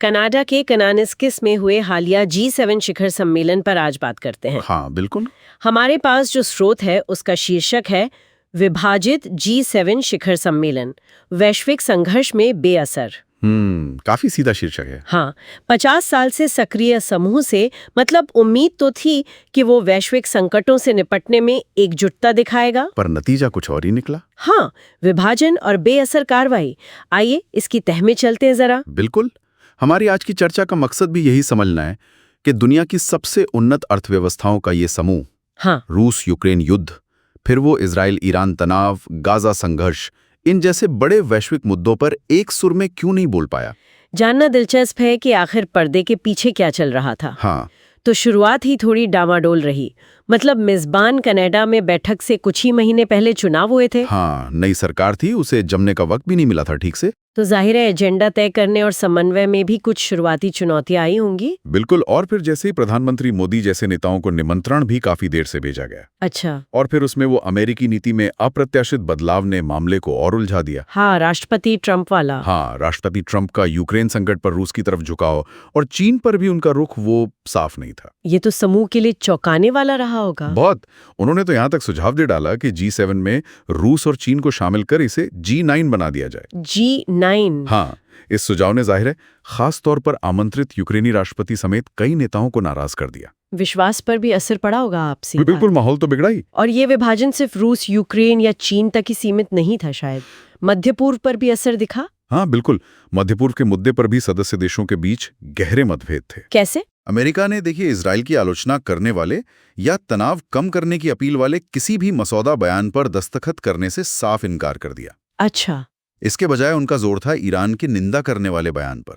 Canada के कनानिस्किस में हुए हालिया G7 शिखर सम्मेलन पर आज बात करते हैं। हाँ बिल्कुल। हमारे पास जो स्रोत है उसका शीर्षक है विभाजित G7 शिखर सम्मेलन, वैश्विक संघर्ष में बेअसर। काफी सीधा शीर्षक है। हाँ, 50 साल से सक्रिय समूह से मतलब उम्मीद तो थी कि वो वैश्विक संकटों से निपटने में एकजुटता दिखाएगा, पर नतीजा कुछ और ही निकला। हाँ, विभाजन और बेअसर कार्रवाई। आइए इसकी तह में चलते हैं जरा। बिल्कुल। हमारी आज की चर्चा का मकसद भी यही समझना है कि दुनिया की सबसे उन्नत अर्थव्यवस्थाओं का ये समूह, हाँ, रूस यूक्रेन युद्ध, फिर वो इजराइल ईरान तनाव, गाजा संघर्ष, इन जैसे बड़े वैश्विक मुद्दों पर एक सुर में क्यों नहीं बोल पाया। जानना दिलचस्प है कि आखिर पर्दे के पीछे क्या चल रहा था। हाँ, तो शुरुआत ही थोड़ी डामाडोल रही। मतलब मेजबान कनाडा में बैठक से कुछ ही महीने पहले चुनाव हुए थे। हाँ, नई सरकार थी, उसे जमने का वक्त भी नहीं मिला था ठीक से। तो जाहिर है एजेंडा तय करने और समन्वय में भी कुछ शुरुआती चुनौतियां आई होंगी। बिल्कुल। और फिर जैसे ही प्रधानमंत्री मोदी जैसे नेताओं को निमंत्रण भी काफी देर से भेजा गया। अच्छा। और फिर उसमें वो अमेरिकी नीति में अप्रत्याशित बदलाव ने मामले को और उलझा दिया। हाँ, राष्ट्रपति ट्रंप वाला। हाँ, राष्ट्रपति ट्रंप का यूक्रेन संकट पर रूस की तरफ झुकाव और चीन पर भी उनका रुख वो साफ नहीं था। ये तो समूह के लिए चौंकाने वाला रहा होगा। बहुत। उन्होंने तो यहाँ तक सुझाव दे डाला कि G7 में रूस और चीन को शामिल कर इसे G9 बना दिया जाए। G9। हाँ, इस सुझाव ने जाहिर है खास तौर पर आमंत्रित यूक्रेनी राष्ट्रपति समेत कई नेताओं को नाराज कर दिया। विश्वास पर भी असर पड़ा होगा आपसी। बिल्कुल, माहौल तो बिगड़ा ही। और ये विभाजन सिर्फ रूस, यूक्रेन या चीन तक ही सीमित नहीं था, शायद मध्य पूर्व पर भी असर दिखा। हाँ बिल्कुल, मध्य पूर्व के मुद्दे पर भी सदस्य देशों के बीच गहरे मतभेद थे। कैसे? अमेरिका ने देखिए इजराइल की आलोचना करने वाले या तनाव कम करने की अपील वाले किसी भी मसौदा बयान पर दस्तखत करने से साफ इनकार कर दिया। अच्छा। इसके बजाय उनका जोर था ईरान की निंदा करने वाले बयान पर।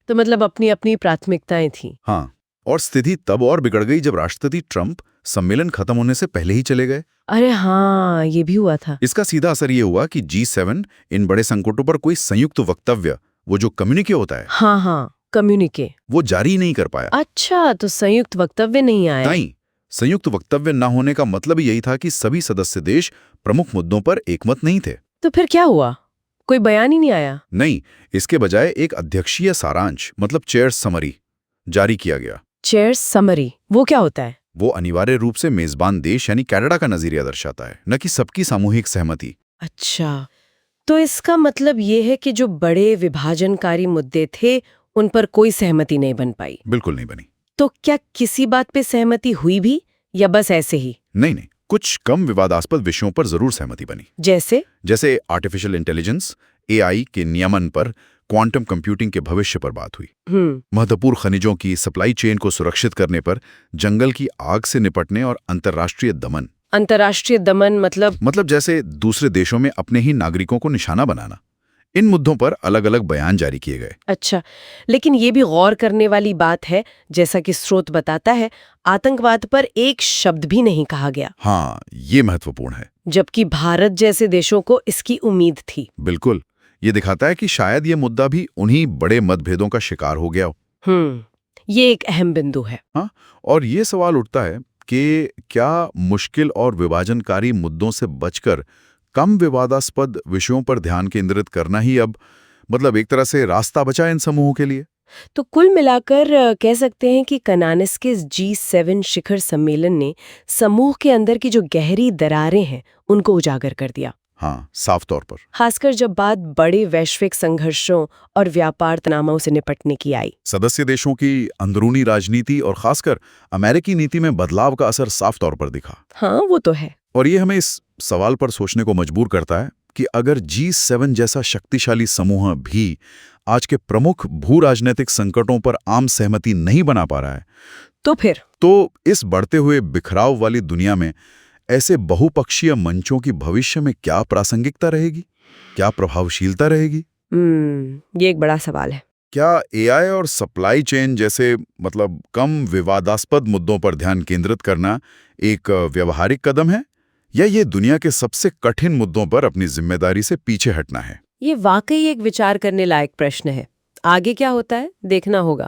तो मतलब अपनी अपनी प्राथमिकताएं थी। हाँ, और स्थिति तब और बिगड़ गई जब राष्ट्रपति ट्रंप सम्मेलन खत्म होने से पहले ही चले गए। अरे हाँ, ये भी हुआ था। इसका सीधा असर ये हुआ कि G7 इन बड़े संकटों पर कोई संयुक्त वक्तव्य, वो जो कम्युनिके होता है, हाँ, कम्युनिके, वो जारी नहीं कर पाया। अच्छा, तो संयुक्त वक्तव्य नहीं आया। नहीं, संयुक्त वक्तव्य न होने का मतलब यही था कि सभी सदस्य देश प्रमुख मुद्दों पर एकमत नहीं थे। तो फिर क्या हुआ? कोई बयान ही नहीं आया? नहीं, इसके बजाय एक अध्यक्षीय सारांश मतलब चेयर समरी जारी किया गया। चेयर समरी, वो क्या होता है? वो अनिवार्य रूप से मेजबान देश यानी कनाडा का नजरिया दर्शाता है, न कि सबकी सामूहिक सहमति। अच्छा, तो इसका मतलब ये है कि जो बड़े विभाजनकारी मुद्दे थे उन पर कोई सहमति नहीं बन पाई। बिल्कुल नहीं बनी। तो क्या किसी बात पे सहमति हुई भी या बस ऐसे ही? नहीं, कुछ कम विवादास्पद विषयों पर जरूर सहमति बनी। जैसे आर्टिफिशियल इंटेलिजेंस, AI के नियमन पर, क्वांटम कंप्यूटिंग के भविष्य पर बात हुई। महत्वपूर्ण खनिजों की सप्लाई चेन को सुरक्षित करने पर, जंगल की आग से निपटने और अंतर्राष्ट्रीय दमन। अंतर्राष्ट्रीय दमन मतलब जैसे दूसरे देशों में अपने ही नागरिकों को निशाना बनाना। इन मुद्दों पर अलग अलग बयान जारी किए गए। अच्छा, लेकिन ये भी गौर करने वाली बात है, जैसा कि स्रोत बताता है, आतंकवाद पर एक शब्द भी नहीं कहा गया। हाँ, ये महत्वपूर्ण है। जबकि भारत जैसे देशों को इसकी उम्मीद थी। बिल्कुल, ये दिखाता है कि शायद ये मुद्दा भी उन्हीं बड़े मतभेदों का शिकार हो गया हो। ये एक अहम बिंदु है। हाँ, और ये सवाल उठता है कि क्या मुश्किल और विभाजनकारी मुद्दों से बचकर कम विवादास्पद विषयों पर ध्यान केंद्रित करना ही अब मतलब एक तरह से रास्ता बचा इन समूहों के लिए। तो कुल मिलाकर कह सकते हैं कि कनानिस्किस G7 शिखर सम्मेलन ने समूह के अंदर की जो गहरी दरारें हैं उनको उजागर कर दिया। हाँ, साफ तौर पर। खासकर जब बात बड़े वैश्विक संघर्षों और व्यापार तनावों से निपटने की आई। सदस्य देशों की अंदरूनी राजनीति और खासकर अमेरिकी नीति में बदलाव का असर साफ तौर पर दिखा। हाँ, वो तो है। और ये हमें इस सवाल पर सोचने को मजबूर करता है कि अगर G7 जैसा शक्तिशाली समूह भी आज के प्रमुख भू राजनीतिक संकटों पर आम सहमति नहीं बना पा रहा है, तो इस बढ़ते हुए बिखराव वाली दुनिया में ऐसे बहुपक्षीय मंचों की भविष्य में क्या प्रासंगिकता रहेगी, क्या प्रभावशीलता रहेगी? ये एक बड़ा सवाल है। क्या AI और सप्लाई चेन जैसे मतलब कम विवादास्पद मुद्दों पर ध्यान केंद्रित करना एक व्यवहारिक कदम है, या ये दुनिया के सबसे कठिन मुद्दों पर अपनी जिम्मेदारी से पीछे हटना है? ये वाकई एक विचार करने लायक प्रश्न है। आगे क्या होता है, देखना होगा।